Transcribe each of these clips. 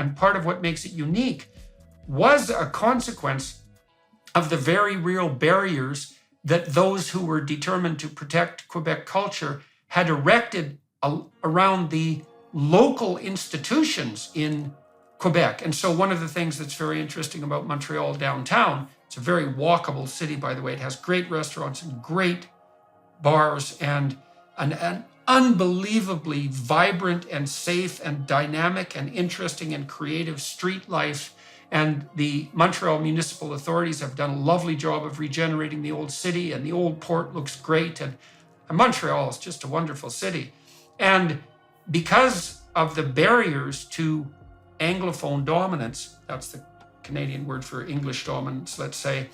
and part of what makes it unique, was a consequence of the very real barriers that those who were determined to protect Quebec culture had erected around the local institutions in Quebec. And so one of the things that's very interesting about Montreal downtown, it's a very walkable city, by the way. It has great restaurants and great bars and an unbelievably vibrant and safe and dynamic and interesting and creative street life. And the Montreal municipal authorities have done a lovely job of regenerating the old city, and the old port looks great. And Montreal is just a wonderful city. And because of the barriers to Anglophone dominance, that's the Canadian word for English dominance, let's say,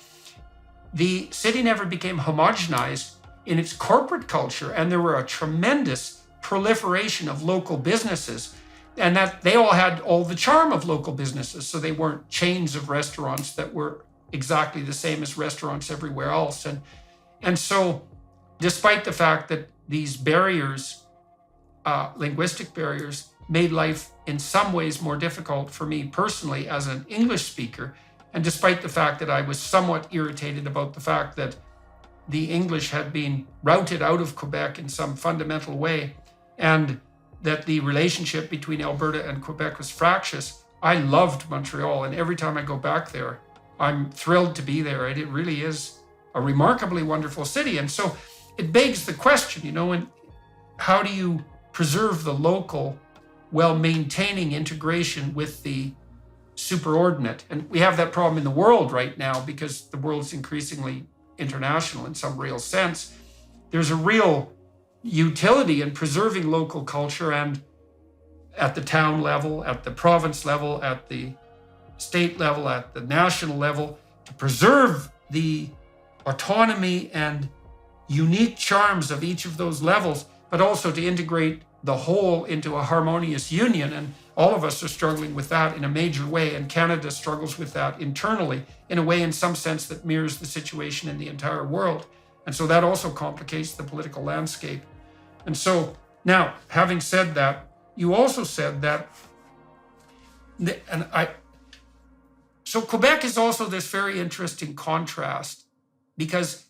the city never became homogenized in its corporate culture, and there were a tremendous proliferation of local businesses, and that they all had all the charm of local businesses. So they weren't chains of restaurants that were exactly the same as restaurants everywhere else. And so despite the fact that these barriers, linguistic barriers, made life in some ways more difficult for me personally as an English speaker, and despite the fact that I was somewhat irritated about the fact that the English had been routed out of Quebec in some fundamental way, and that the relationship between Alberta and Quebec was fractious, I loved Montreal. And every time I go back there, I'm thrilled to be there. It really is a remarkably wonderful city. And so it begs the question, and how do you preserve the local while maintaining integration with the superordinate? And we have that problem in the world right now because the world's increasingly international in some real sense. There's a real utility in preserving local culture, and at the town level, at the province level, at the state level, at the national level, to preserve the autonomy and unique charms of each of those levels, but also to integrate the whole into a harmonious union. And all of us are struggling with that in a major way, and Canada struggles with that internally in a way, in some sense, that mirrors the situation in the entire world. And so that also complicates the political landscape. And so now, having said that, you also said that, so Quebec is also this very interesting contrast, because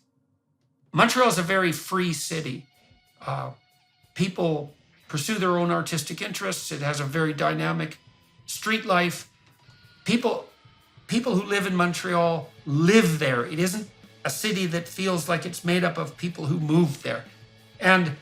Montreal is a very free city. People pursue their own artistic interests. It has a very dynamic street life. People who live in Montreal live there. It isn't a city that feels like it's made up of people who moved there. And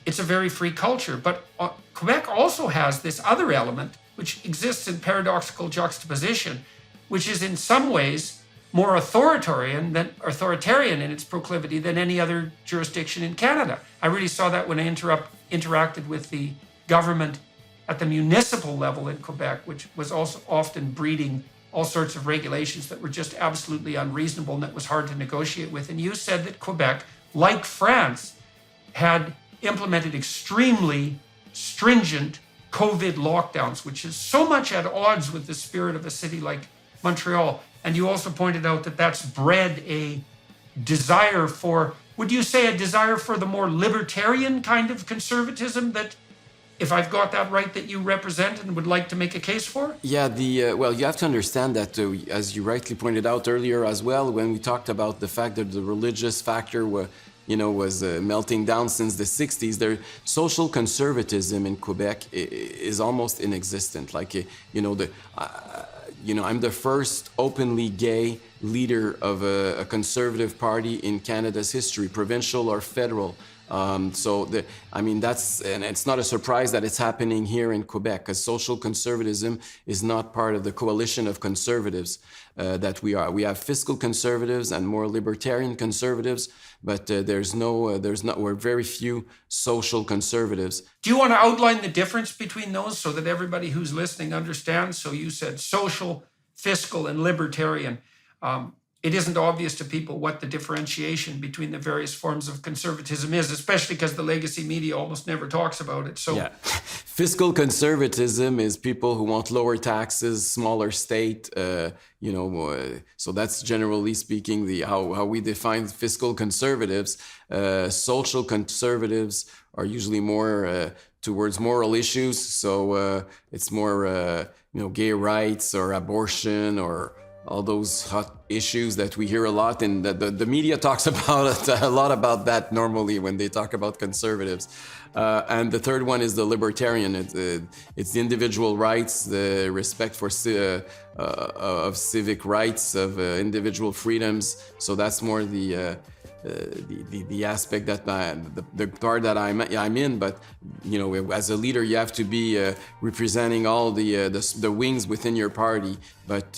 it's a very free culture. But Quebec also has this other element, which exists in paradoxical juxtaposition, which is in some ways more authoritarian in its proclivity than any other jurisdiction in Canada. I really saw that when I interacted with the government at the municipal level in Quebec, which was also often breeding all sorts of regulations that were just absolutely unreasonable and that was hard to negotiate with. And you said that Quebec, like France, had implemented extremely stringent COVID lockdowns, which is so much at odds with the spirit of a city like Montreal. And you also pointed out that that's bred a desire for, would you say a desire for the more libertarian kind of conservatism that, if I've got that right, that you represent and would like to make a case for? Yeah, well, you have to understand that, as you rightly pointed out earlier as well, when we talked about the fact that the religious factor was melting down since the 60s, social conservatism in Quebec is almost inexistent. I'm the first openly gay leader of a conservative party in Canada's history, provincial or federal. And it's not a surprise that it's happening here in Quebec, because social conservatism is not part of the coalition of conservatives that we are. We have fiscal conservatives and more libertarian conservatives, but we're very few social conservatives. Do you want to outline the difference between those so that everybody who's listening understands? So you said social, fiscal, and libertarian. It isn't obvious to people what the differentiation between the various forms of conservatism is, especially because the legacy media almost never talks about it. So, yeah. Fiscal conservatism is people who want lower taxes, smaller state, so that's generally speaking how we define fiscal conservatives. Social conservatives are usually more towards moral issues. So it's more, gay rights or abortion or all those hot issues that we hear a lot, and the media talks about a lot about that normally when they talk about conservatives. And the third one is the libertarian. It's the individual rights, the respect for of civic rights, of individual freedoms. So that's more the aspect that the part that I'm in. But as a leader, you have to be representing all the wings within your party. But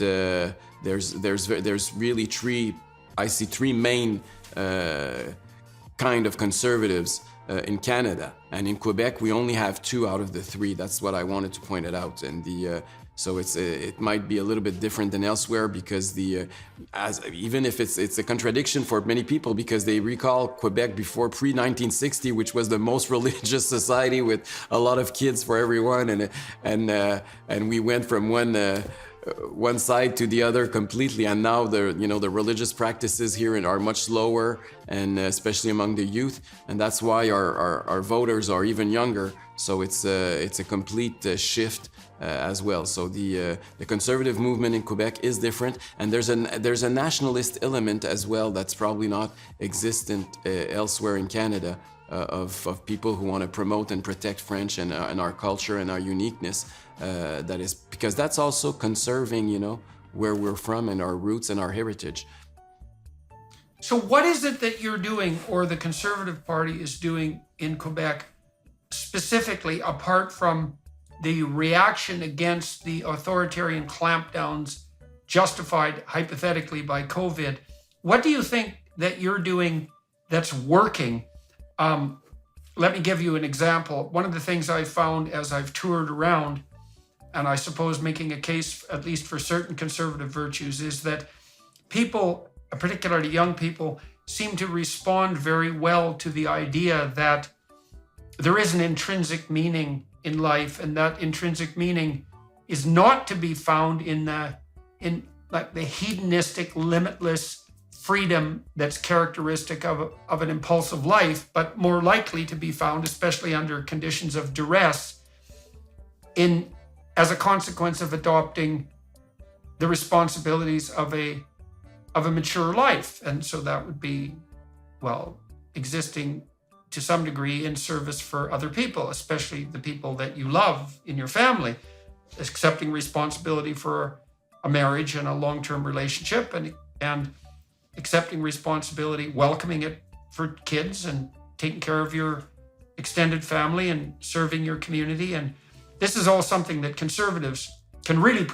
there's really three main kind of conservatives in Canada, and in Quebec we only have 2 out of the 3. That's what I wanted to point it out. And so it might be a little bit different than elsewhere, because even if it's a contradiction for many people, because they recall Quebec before pre-1960, which was the most religious society with a lot of kids for everyone, and we went from one side to the other completely, and now the religious practices here are much lower, and especially among the youth, and that's why our voters are even younger. So it's a complete shift as well. So the conservative movement in Quebec is different, and there's a nationalist element as well that's probably not existent elsewhere in Canada, of people who want to promote and protect French and our culture and our uniqueness. That is because that's also conserving, where we're from and our roots and our heritage. So what is it that you're doing, or the Conservative Party is doing in Quebec specifically, apart from the reaction against the authoritarian clampdowns justified hypothetically by COVID? What do you think that you're doing that's working? Let me give you an example. One of the things I found as I've toured around, and I suppose making a case at least for certain conservative virtues, is that people, particularly young people, seem to respond very well to the idea that there is an intrinsic meaning in life, and that intrinsic meaning is not to be found in the hedonistic, limitless freedom that's characteristic of an impulsive life, but more likely to be found, especially under conditions of duress, as a consequence of adopting the responsibilities of a mature life. And so that would be, existing to some degree in service for other people, especially the people that you love in your family, accepting responsibility for a marriage and a long-term relationship, and accepting responsibility, welcoming it for kids, and taking care of your extended family and serving your community. And this is all something that conservatives can really promote.